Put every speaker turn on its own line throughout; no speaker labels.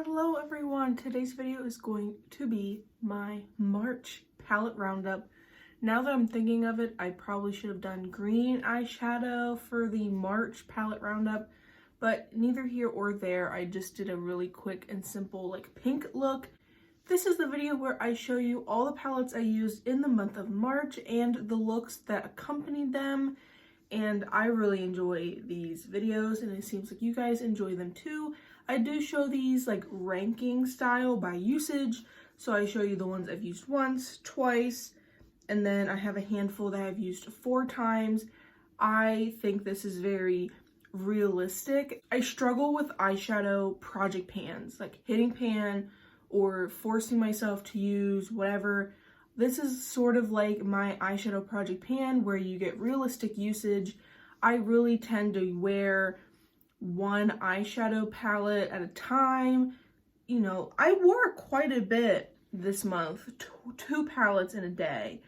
Hello everyone, today's video is going to be my March palette roundup. Now that I'm thinking of it, I probably should have done green eyeshadow for the March palette roundup, but neither here or there. I just did a really quick and simple pink look. This is the video where I show you all the palettes I used in the month of March and the looks that accompanied them. And I really enjoy these videos and it seems like you guys enjoy them too. I do show these ranking style by usage. So I show you the ones I've used once, twice, and then I have a handful that I've used 4 times. I think this is very realistic. I struggle with eyeshadow project pans, like hitting pan or forcing myself to use whatever. This is sort of like my eyeshadow project pan where you get realistic usage. I really tend to wear one eyeshadow palette at a time. You know, I wore quite a bit this month, 2 palettes in a day.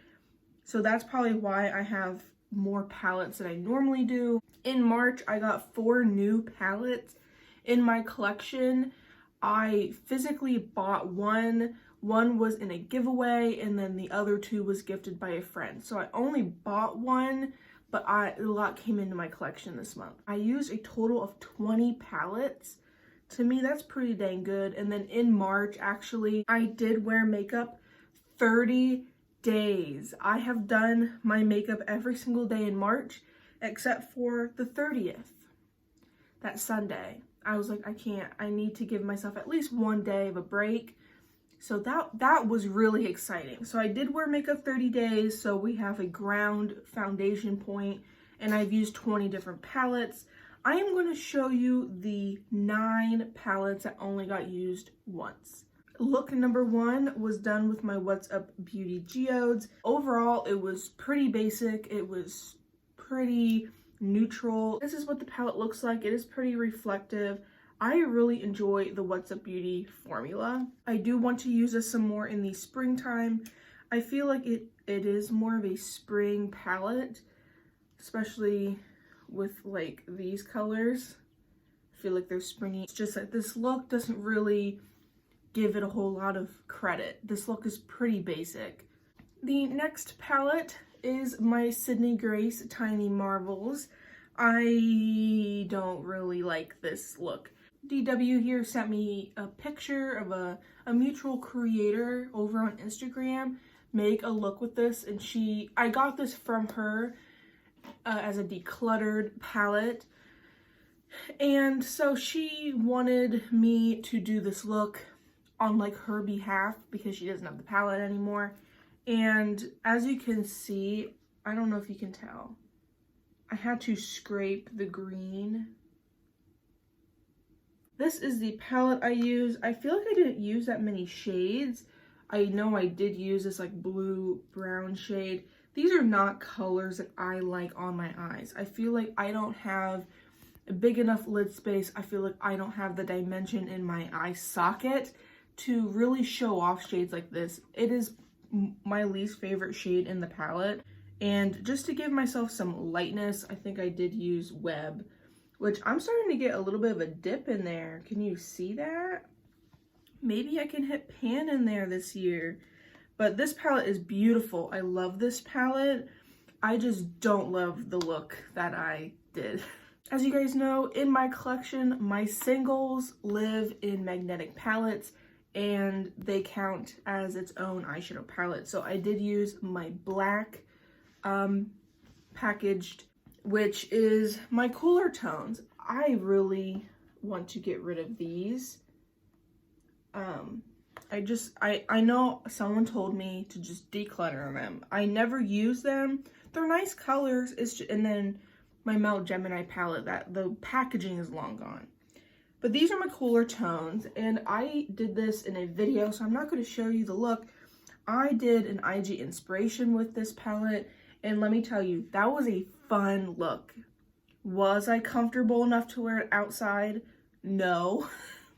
So that's probably why I have more palettes than I normally do. In March, I got 4 new palettes in my collection. I physically bought one was in a giveaway, and then the other 2 was gifted by a friend. So I only bought one, but a lot came into my collection this month. I used a total of 20 palettes. To me, that's pretty dang good. And then in March, actually, I did wear makeup 30 days. I have done my makeup every single day in March, except for the 30th, that Sunday. I was like, I need to give myself at least one day of a break. So that was really exciting. So I did wear makeup 30 days. So we have a ground foundation point and I've used 20 different palettes. I am going to show you the 9 palettes that only got used once. Look number 1 was done with my What's Up Beauty Geodes. Overall, it was pretty basic. It was pretty neutral. This is what the palette looks like. It is pretty reflective. I really enjoy the What's Up Beauty formula. I do want to use this some more in the springtime. I feel like it is more of a spring palette, especially with these colors. I feel like they're springy. It's just that this look doesn't really give it a whole lot of credit. This look is pretty basic. The next palette is my Sydney Grace Tiny Marvels. I don't really like this look. DW here sent me a picture of a mutual creator over on Instagram make a look with this, and I got this from her as a decluttered palette, and so she wanted me to do this look on her behalf because she doesn't have the palette anymore. And as you can see, I don't know if you can tell, I had to scrape the green. This is the palette I use. I feel like I didn't use that many shades. I know I did use this blue brown shade. These are not colors that I like on my eyes. I feel like I don't have a big enough lid space. I feel like I don't have the dimension in my eye socket to really show off shades like this. It is my least favorite shade in the palette. And just to give myself some lightness, I think I did use Web, which I'm starting to get a little bit of a dip in there. Can you see that? Maybe I can hit pan in there this year. But this palette is beautiful. I love this palette. I just don't love the look that I did. As you guys know, in my collection, my singles live in magnetic palettes and they count as its own eyeshadow palette. So I did use my black packaged, which is my cooler tones. I really want to get rid of these. I know someone told me to just declutter them. I never use them. They're nice colors. And then my Melt Gemini palette, that the packaging is long gone. But these are my cooler tones, and I did this in a video, so I'm not going to show you the look. I did an IG inspiration with this palette, and let me tell you, that was a fun look. Was I comfortable enough to wear it outside? No,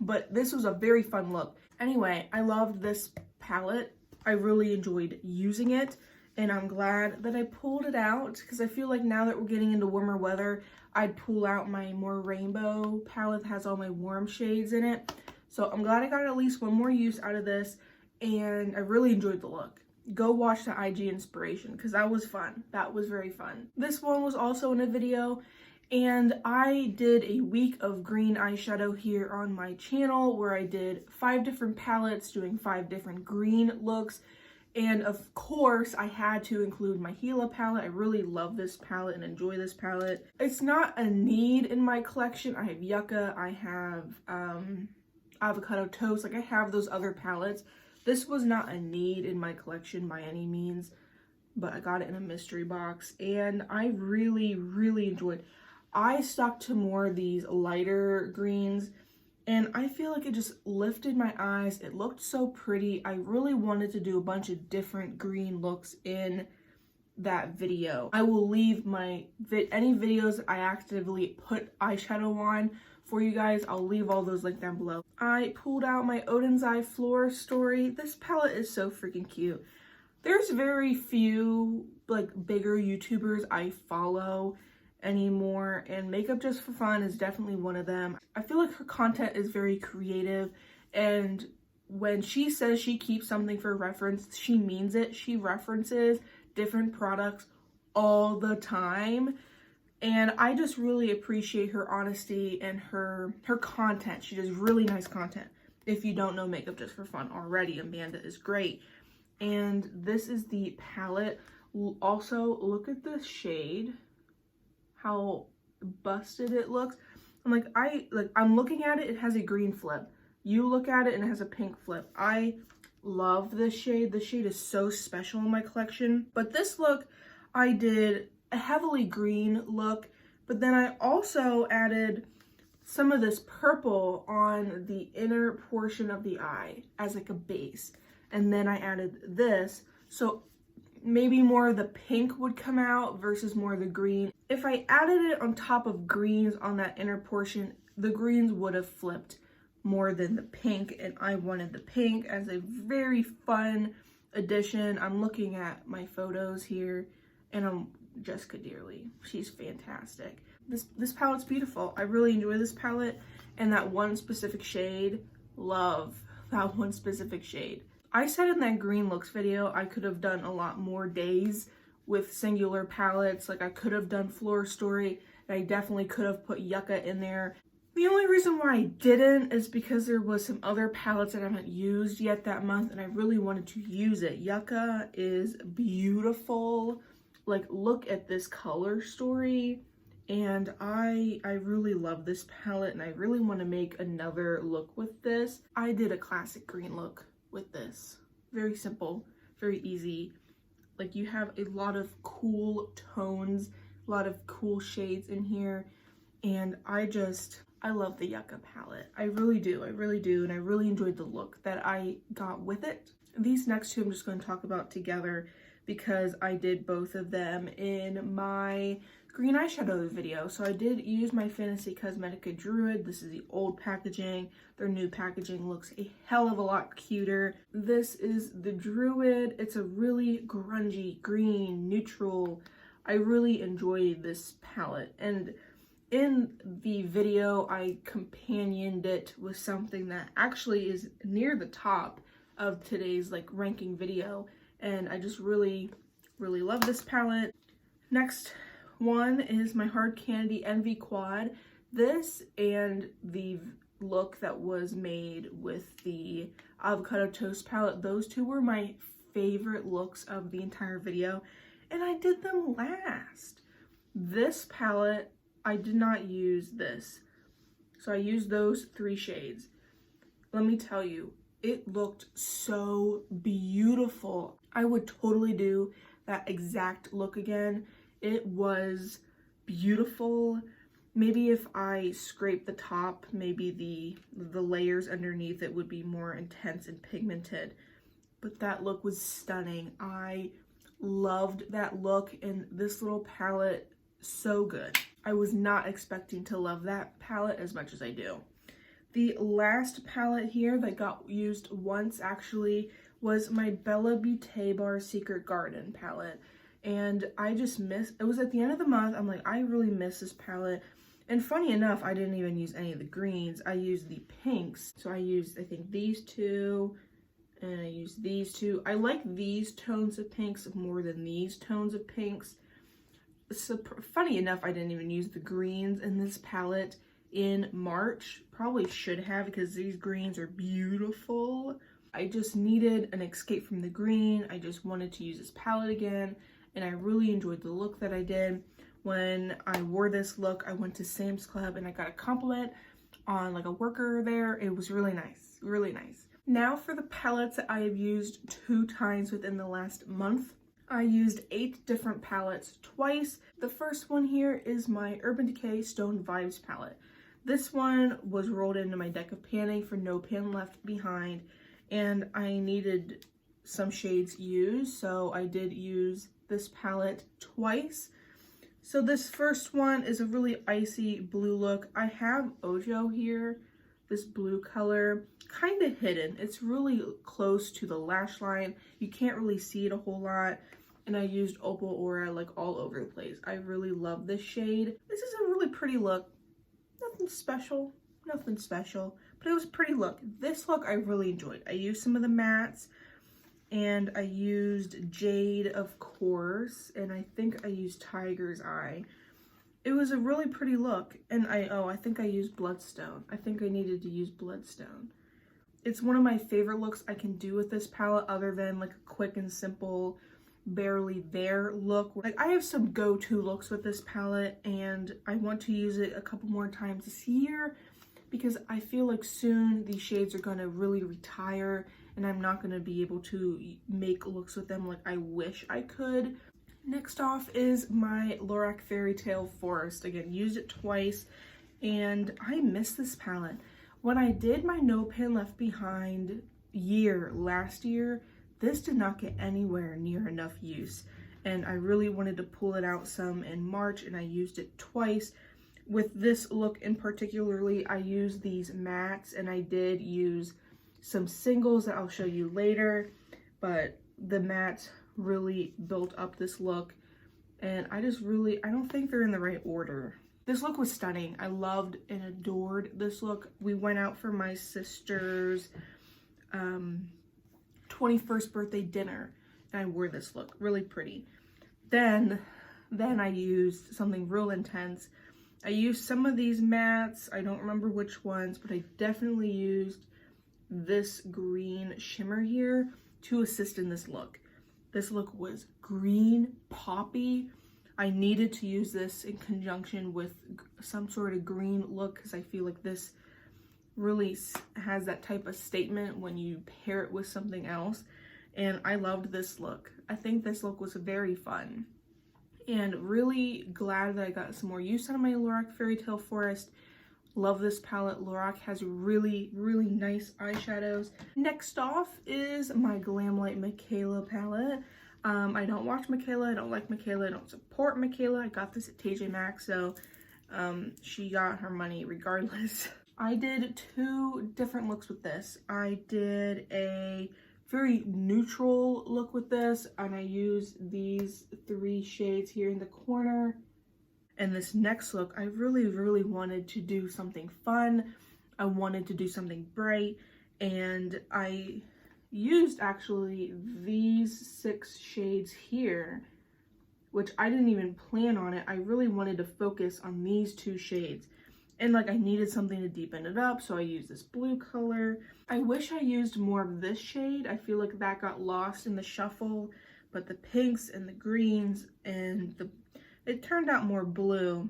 but this was a very fun look. Anyway, I loved this palette. I really enjoyed using it, and I'm glad that I pulled it out because I feel like now that we're getting into warmer weather, I'd pull out my more rainbow palette that has all my warm shades in it. So I'm glad I got at least one more use out of this, and I really enjoyed the look. Go watch the IG inspiration because that was fun. That was very fun. This one was also in a video, and I did a week of green eyeshadow here on my channel where I did 5 different palettes doing 5 different green looks. And of course, I had to include my Gila palette. I really love this palette and enjoy this palette. It's not a need in my collection. I have Yucca, I have Avocado Toast, like I have those other palettes. This was not a need in my collection by any means, but I got it in a mystery box and I really, really enjoyed it. I stuck to more of these lighter greens and I feel like it just lifted my eyes. It looked so pretty. I really wanted to do a bunch of different green looks in that video. I will leave my any videos I actively put eyeshadow on for you guys. I'll leave all those linked down below. I pulled out my Odin's Eye Flora Story. This palette is so freaking cute. There's very few like bigger YouTubers I follow anymore, and Makeup Just for Fun is definitely one of them. I feel like her content is very creative, and when she says she keeps something for reference, she means it. She references different products all the time, and I just really appreciate her honesty and her content. She does really nice content. If you don't know Makeup Just for Fun already, Amanda is great. And this is the palette. Also, look at the shade, how busted it looks. I'm looking at it, it has a green flip. You look at it and it has a pink flip. I love this shade. This shade is so special in my collection. But this look, I did a heavily green look, but then I also added some of this purple on the inner portion of the eye as like a base. And then I added this, so maybe more of the pink would come out versus more of the green. If I added it on top of greens on that inner portion, the greens would have flipped more than the pink, and I wanted the pink as a very fun addition. I'm looking at my photos here, and I'm Jessica Dearly. She's fantastic. This palette's beautiful. I really enjoy this palette, and that one specific shade, love that one specific shade. I said in that green looks video I could have done a lot more days with singular palettes. Like I could have done Flora Story, and I definitely could have put Yucca in there. The only reason why I didn't is because there was some other palettes that I haven't used yet that month, and I really wanted to use it. Yucca is beautiful. Like, look at this color story, and I really love this palette, and I really want to make another look with this. I did a classic green look with this. Very simple, very easy. Like, you have a lot of cool tones, a lot of cool shades in here, and I love the Yucca palette. I really do, and I really enjoyed the look that I got with it. These next two I'm just going to talk about together because I did both of them in my green eyeshadow video. So I did use my Fantasy Cosmetica Druid. This is the old packaging. Their new packaging looks a hell of a lot cuter. This is the Druid. It's a really grungy, green, neutral. I really enjoy this palette. And in the video, I companioned it with something that actually is near the top of today's like ranking video. And I just really, really love this palette. Next one is my Hard Candy Envy Quad. This and the look that was made with the Avocado Toast palette, those two were my favorite looks of the entire video, and I did them last. This palette, I did not use this, so I used those 3 shades. Let me tell you, it looked so beautiful. I would totally do that exact look again. It was beautiful. Maybe if I scrape the top, maybe the layers underneath it would be more intense and pigmented. But that look was stunning. I loved that look, and this little palette, so good. I was not expecting to love that palette as much as I do. The last palette here that got used once actually was my Bella Beauté Bar Secret Garden palette. And I just miss, it was at the end of the month, I'm like, I really miss this palette. And funny enough, I didn't even use any of the greens. I used the pinks. So I used, I think, these two, and I used these two. I like these tones of pinks more than these tones of pinks. So funny enough, I didn't even use the greens in this palette in March. Probably should have, because these greens are beautiful. I just needed an escape from the green. I just wanted to use this palette again, and I really enjoyed the look that I did. When I wore this look, I went to Sam's Club and I got a compliment on like a worker there. It was really nice, really nice. Now for the palettes that I have used 2 times within the last month. I used 8 different palettes twice. The first one here is my Urban Decay Stone Vibes palette. This one was rolled into my deck of panning for No Pan Left Behind, and I needed some shades used, so I did use this palette twice. So this first one is a really icy blue look. I have Ojo here, this blue color, kind of hidden. It's really close to the lash line. You can't really see it a whole lot. And I used Opal Aura like all over the place. I really love this shade. This is a really pretty look. Nothing special, but it was a pretty look. This look I really enjoyed. I used some of the mattes, and I used Jade, of course, and I think I used Tiger's Eye. It was a really pretty look, and I think I used Bloodstone. I think I needed to use Bloodstone. It's one of my favorite looks I can do with this palette, other than like a quick and simple, barely there look. Like, I have some go-to looks with this palette, and I want to use it a couple more times this year, because I feel like soon these shades are gonna really retire, and I'm not gonna be able to make looks with them like I wish I could. Next off is my Lorac Fairy Tale Forest. Again, used it twice, and I miss this palette. When I did my No Pan Left Behind year last year, this did not get anywhere near enough use, and I really wanted to pull it out some in March, and I used it twice. With this look in particularly, I used these mattes, and I did use some singles that I'll show you later, but the mattes really built up this look, and I don't think they're in the right order. This look was stunning. I loved and adored this look. We went out for my sister's 21st birthday dinner, and I wore this look. Really pretty. Then I used something real intense. I used some of these mattes. I don't remember which ones, but I definitely used this green shimmer here to assist in this look. This look was green poppy. I needed to use this in conjunction with some sort of green look, because I feel like this really has that type of statement when you pair it with something else, and I loved this look. I think this look was very fun, and really glad that I got some more use out of my Lorac Fairy Tale Forest. Love this palette. Lorac has really, really nice eyeshadows. Next off is my Glamlight Michaela palette. I don't watch Michaela, I don't like Michaela, I don't support Michaela. I got this at TJ Maxx, so she got her money regardless. I did 2 different looks with this. I did a very neutral look with this, and I used these 3 shades here in the corner. And this next look, I really, really wanted to do something fun. I wanted to do something bright, and I used actually these 6 shades here, which I didn't even plan on it. I really wanted to focus on these 2 shades. And like, I needed something to deepen it up, so I used this blue color. I wish I used more of this shade. I feel like that got lost in the shuffle, but the pinks and the greens and it turned out more blue,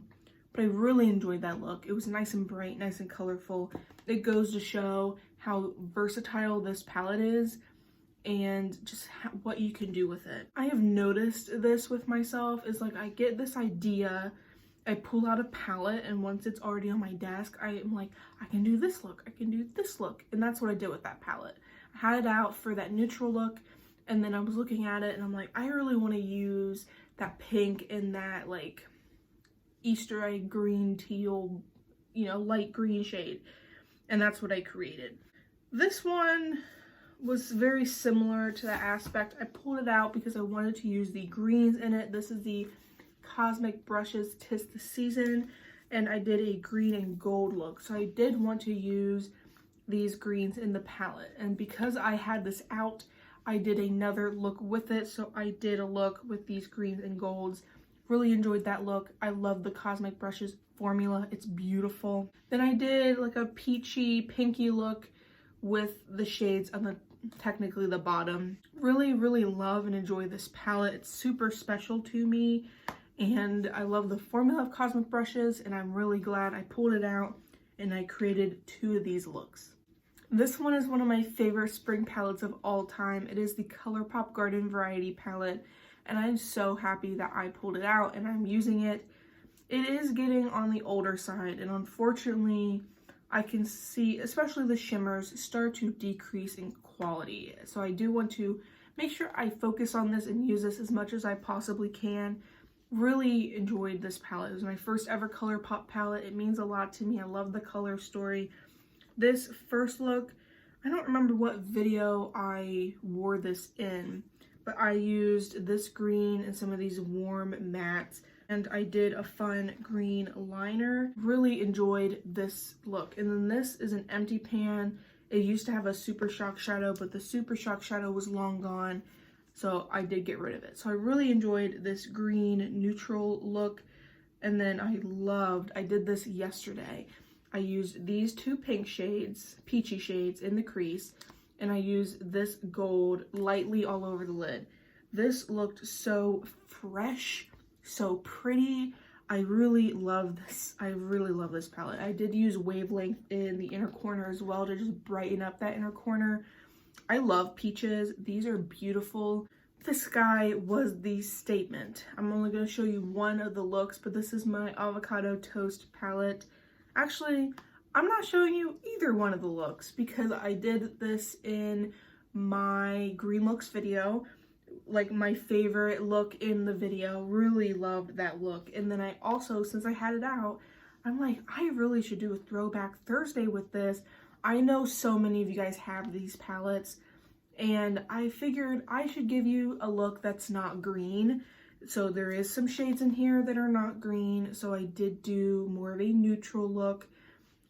but I really enjoyed that look. It was nice and bright, nice and colorful. It goes to show how versatile this palette is, and just what you can do with it. I have noticed this with myself, is like, I get this idea, I pull out a palette, and once it's already on my desk, I am like, I can do this look, I can do this look. And that's what I did with that palette. I had it out for that neutral look, and then I was looking at it and I'm like, I really want to use that pink and that like Easter egg green, teal, you know, light green shade. And that's what I created. This one was very similar to that aspect. I pulled it out because I wanted to use the greens in it. This is the Cosmic Brushes 'Tis the Season. and I did a green and gold look. So I did want to use these greens in the palette, and because I had this out, I did another look with it. So I did a look with these greens and golds. Really enjoyed that look. I love the Cosmic Brushes formula. It's beautiful. Then I did like a peachy, pinky look with the shades on the technically the bottom. Really love and enjoy this palette. It's super special to me, and I love the formula of Cosmic Brushes, and I'm really glad I pulled it out and I created 2 of these looks. This one is one of my favorite spring palettes of all time. It is the ColourPop Garden Variety palette, and I'm so happy that I pulled it out and I'm using it. It is getting on the older side, and unfortunately I can see, especially the shimmers, start to decrease in quality. So I do want to make sure I focus on this and use this as much as I possibly can. Really enjoyed this palette. It was my first ever ColourPop palette. It means a lot to me. I love the color story. This first look, I don't remember what video I wore this in, but I used this green and some of these warm mattes, and I did a fun green liner. Really enjoyed this look. And then this is an empty pan. It used to have a Super Shock shadow, but the Super Shock shadow was long gone, so I did get rid of it. So I really enjoyed this green neutral look. And then I did this yesterday. I used these 2 pink shades, peachy shades, in the crease, and I used this gold lightly all over the lid. This looked so fresh, so pretty. I really love this. I really love this palette. I did use wavelength in the inner corner as well to just brighten up that inner corner. I love peaches. These are beautiful. The sky was the statement. I'm only going to show you one of the looks, but this is my avocado toast palette. Actually, I'm not showing you either one of the looks because I did this in my green looks video, like my favorite look in the video. Really loved that look. And then I also, since I had it out, I'm like, I really should do a throwback Thursday with this. I know so many of you guys have these palettes, and I figured I should give you a look that's not green. So there is some shades in here that are not green, so I did do more of a neutral look,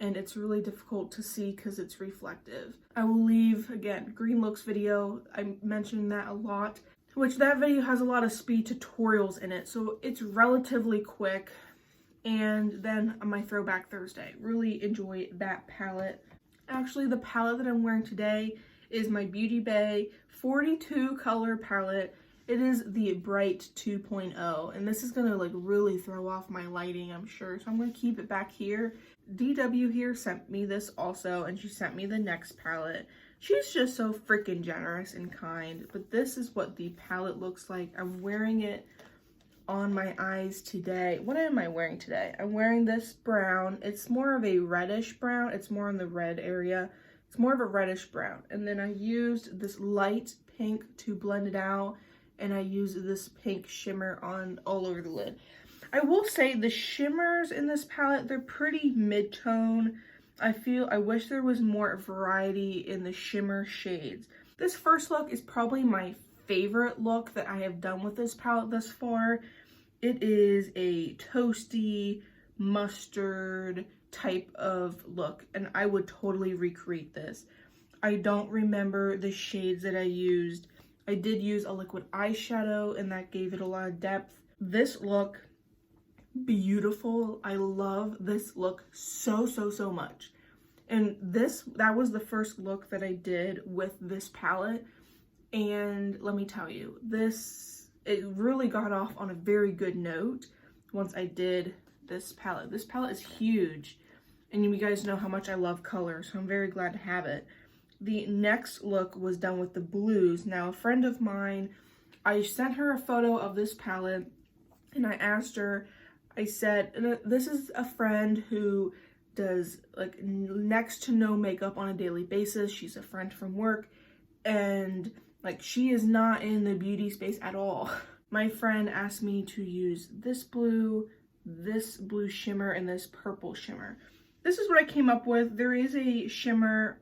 and it's really difficult to see because it's reflective. I will leave, again, green looks video. I mentioned that a lot, which that video has a lot of speed tutorials in it, so it's relatively quick. And then on my throwback Thursday, really enjoy that palette. Actually, the palette that I'm wearing today is my Beauty Bay 42 color palette. It is the Bright 2.0, and this is gonna like really throw off my lighting, I'm sure, so I'm gonna keep it back here. DW here sent me this also, and she sent me the next palette. She's just so freaking generous and kind, but this is what the palette looks like. I'm wearing it on my eyes today. What am I wearing today? I'm wearing this brown. It's more of a reddish brown. It's more in the red area. It's more of a reddish brown. And then I used this light pink to blend it out, and I used this pink shimmer on all over the lid. I will say the shimmers in this palette, they're pretty mid-tone. I wish there was more variety in the shimmer shades. This first look is probably my favorite look that I have done with this palette thus far. It is a toasty mustard type of look, and I would totally recreate this. I don't remember the shades that I used. I did use a liquid eyeshadow, and that gave it a lot of depth. This look, beautiful. I love this look so much. And that was the first look that I did with this palette, and let me tell you, it really got off on a very good note once I did this palette. This palette is huge, and you guys know how much I love color, so I'm very glad to have it. The next look was done with the blues. Now, a friend of mine, I sent her a photo of this palette, and I asked her, I said, and this is a friend who does like next to no makeup on a daily basis. She's a friend from work, and like she is not in the beauty space at all. My friend asked me to use this blue shimmer, and this purple shimmer. This is what I came up with. There is a shimmer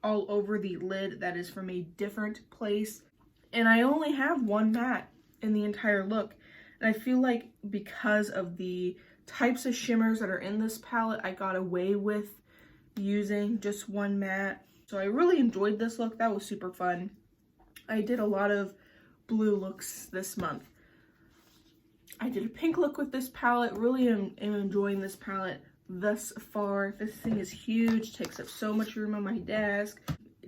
all over the lid that is from a different place, and I only have one matte in the entire look. And I feel like because of the types of shimmers that are in this palette, I got away with using just one matte. So I really enjoyed this look. That was super fun. I did a lot of blue looks this month. I did a pink look with this palette. Really am enjoying this palette thus far. This thing is huge, takes up so much room on my desk.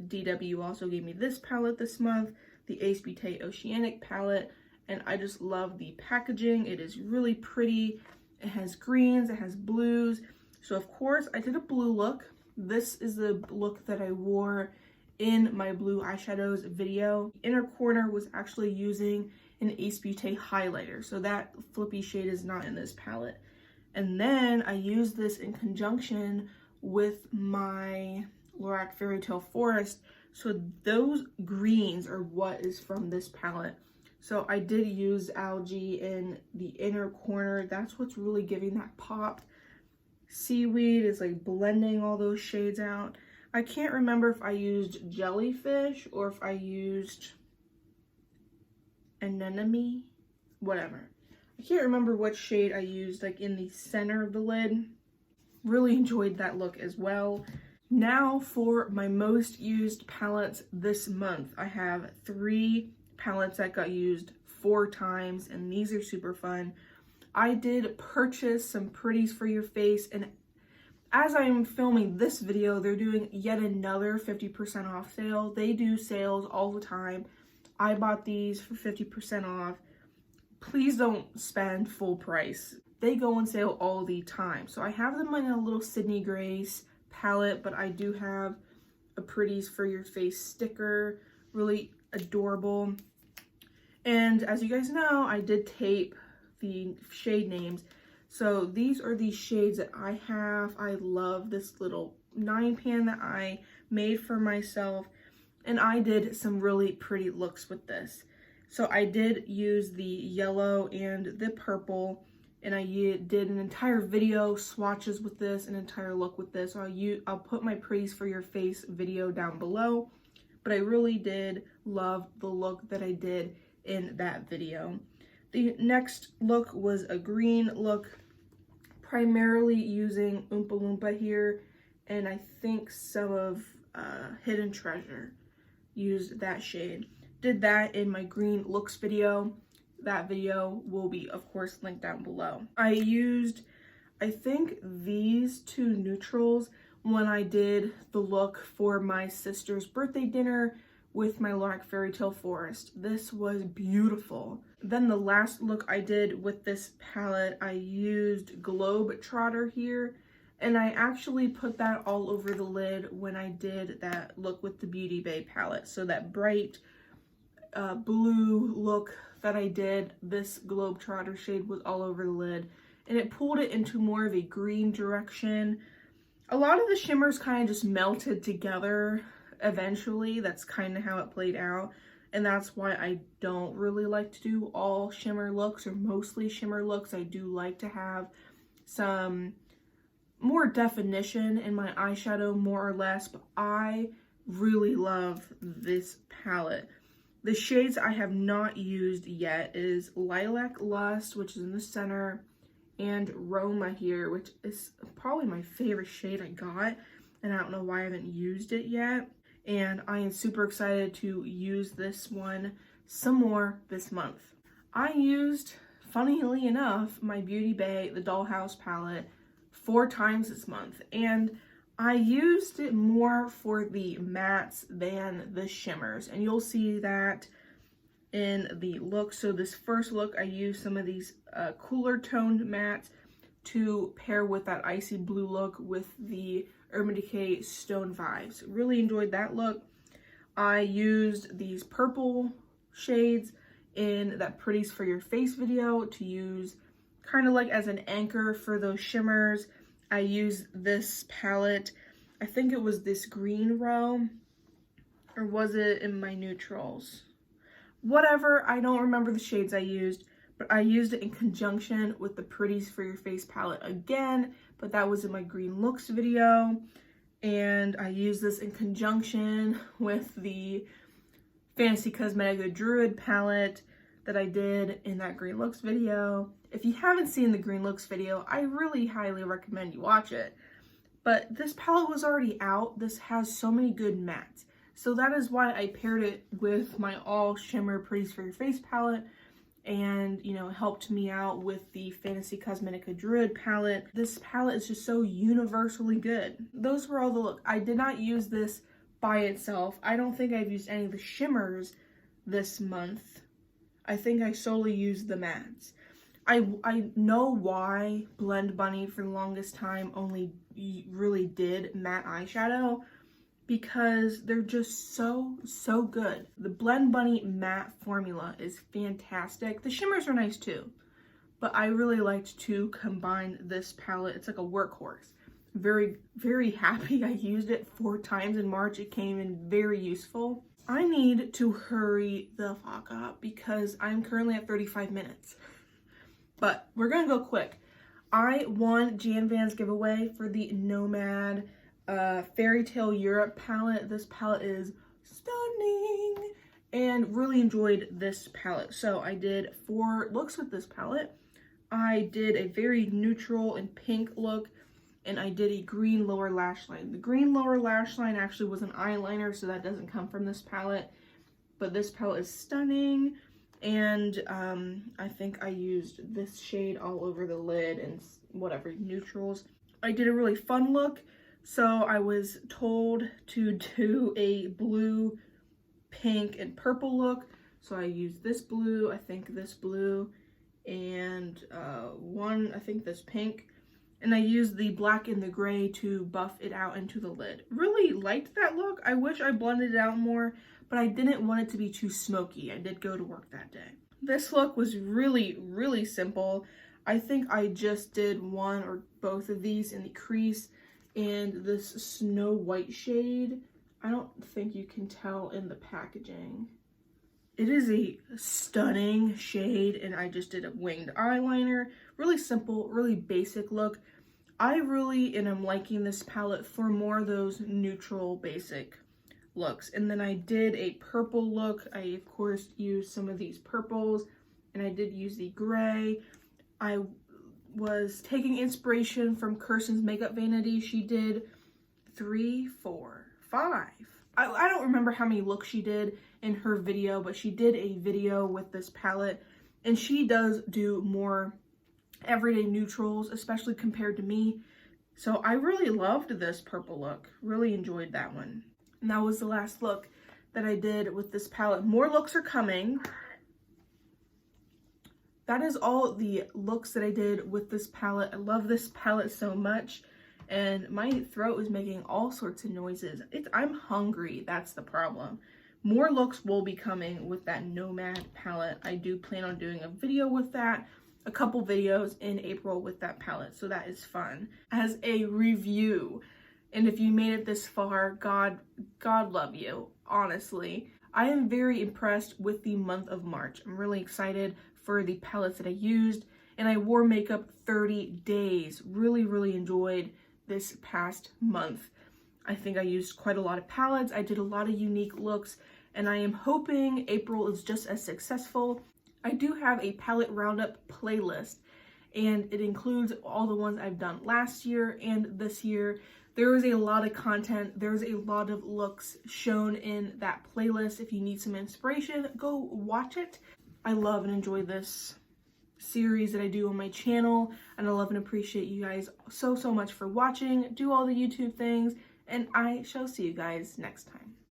DW also gave me this palette this month, the Ace Beauté Oceanic palette, and I just love the packaging. It is really pretty. It has greens, it has blues. So of course I did a blue look. This is the look that I wore in my blue eyeshadows video. Inner corner was actually using an Ace Beauté highlighter, so that flippy shade is not in this palette. And then I used this in conjunction with my Lorac Fairy Tale Forest. So those greens are what is from this palette. So I did use algae in the inner corner. That's what's really giving that pop. Seaweed is like blending all those shades out. I can't remember if I used jellyfish or if I used anemone, whatever. I can't remember what shade I used like in the center of the lid. Really enjoyed that look as well. Now for my most used palettes this month. I have 3 palettes that got used 4 times, and these are super fun. I did purchase some pretties for your face, and as I'm filming this video, they're doing yet another 50% off sale. They do sales all the time. I bought these for 50% off. Please don't spend full price. They go on sale all the time. So I have them in a little Sydney Grace palette, but I do have a pretties for your face sticker. Really adorable. And as you guys know, I did tape the shade names. So these are the shades that I have. I love this little 9-pan that I made for myself, and I did some really pretty looks with this. So I did use the yellow and the purple, and I did an entire video swatches with this, an entire look with this. So I'll put my pretties for your face video down below, but I really did love the look that I did in that video. The next look was a green look, primarily using Oompa Loompa here, and I think some of Hidden Treasure used that shade. Did that in my green looks video. That video will be, of course, linked down below. I used, I think, these 2 neutrals when I did the look for my sister's birthday dinner with my Lorac Fairy Tale Forest. This was beautiful. Then the last look I did with this palette, I used Globetrotter here, and I actually put that all over the lid when I did that look with the Beauty Bay palette. So that bright blue look that I did, this Globetrotter shade was all over the lid, and it pulled it into more of a green direction. A lot of the shimmers kind of just melted together eventually. That's kind of how it played out, and that's why I don't really like to do all shimmer looks or mostly shimmer looks. I do like to have some more definition in my eyeshadow, more or less, but I really love this palette. The shades I have not used yet is Lilac Lust, which is in the center, and Roma here, which is probably my favorite shade I got, and I don't know why I haven't used it yet. And I am super excited to use this one some more this month. I used, funnily enough, my Beauty Bay, the Dollhouse palette, 4 times this month, and I used it more for the mattes than the shimmers, and you'll see that in the look. So this first look, I used some of these cooler toned mattes to pair with that icy blue look with the Urban Decay Stone Vibes. Really enjoyed that look. I used these purple shades in that Pretties for Your Face video to use kind of like as an anchor for those shimmers. I used this palette, I think it was this green row, or was it in my neutrals? Whatever, I don't remember the shades I used, but I used it in conjunction with the Pretties for Your Face palette again, but that was in my green looks video. And I used this in conjunction with the Fantasy Cosmetic The Druid palette that I did in that green looks video. If you haven't seen the green looks video, I really highly recommend you watch it. But this palette was already out. This has so many good mattes. So that is why I paired it with my all shimmer Pretties for Your Face palette, and you know, helped me out with the Fantasy Cosmetica Druid palette. This palette is just so universally good. Those were all the look. I did not use this by itself. I don't think I've used any of the shimmers this month. I think I solely used the mattes. I know why Blend Bunny for the longest time only really did matte eyeshadow, because they're just so good. The Blend Bunny matte formula is fantastic. The shimmers are nice too, but I really liked to combine this palette. It's like a workhorse. Very happy I used it 4 times in March. It came in very useful. I need to hurry the fuck up because I'm currently at 35 minutes. But we're gonna go quick. I won Jan Van's giveaway for the Nomad Fairy Tale Europe palette. This palette is stunning and really enjoyed this palette. So I did 4 looks with this palette. I did a very neutral and pink look, and I did a green lower lash line. The green lower lash line actually was an eyeliner, so that doesn't come from this palette, but this palette is stunning. And I think I used this shade all over the lid and whatever neutrals. I did a really fun look. So I was told to do a blue, pink, and purple look. So I used this blue, I think this blue, and I think this pink. And I used the black and the gray to buff it out into the lid. Really liked that look. I wish I blended it out more, but I didn't want it to be too smoky. I did go to work that day. This look was really simple. I think I just did one or both of these in the crease and this Snow White shade. I don't think you can tell in the packaging. It is a stunning shade, and I just did a winged eyeliner. Really simple, really basic look. I really am liking this palette for more of those neutral basic looks. And then I did a purple look. I of course used some of these purples, and I did use the gray. I was taking inspiration from Kirsten's Makeup Vanity. She did 3, 4, 5. I don't remember how many looks she did in her video, but she did a video with this palette, and she does do more everyday neutrals, especially compared to me. So I really loved this purple look. Really enjoyed that one. And that was the last look that I did with this palette. More looks are coming. That is all the looks that I did with this palette. I love this palette so much, and my throat is making all sorts of noises. I'm hungry, that's the problem. More looks will be coming with that Nomad palette. I do plan on doing a video with that, a couple videos in April with that palette, so that is fun. As a review, and if you made it this far, God love you, honestly. I am very impressed with the month of March. I'm really excited for the palettes that I used, and I wore makeup 30 days. Really enjoyed this past month. I think I used quite a lot of palettes. I did a lot of unique looks, and I am hoping April is just as successful. I do have a palette roundup playlist, and it includes all the ones I've done last year and this year. There is a lot of content. There's a lot of looks shown in that playlist. If you need some inspiration, go watch it. I love and enjoy this series that I do on my channel, and I love and appreciate you guys so much for watching. Do all the YouTube things, and I shall see you guys next time.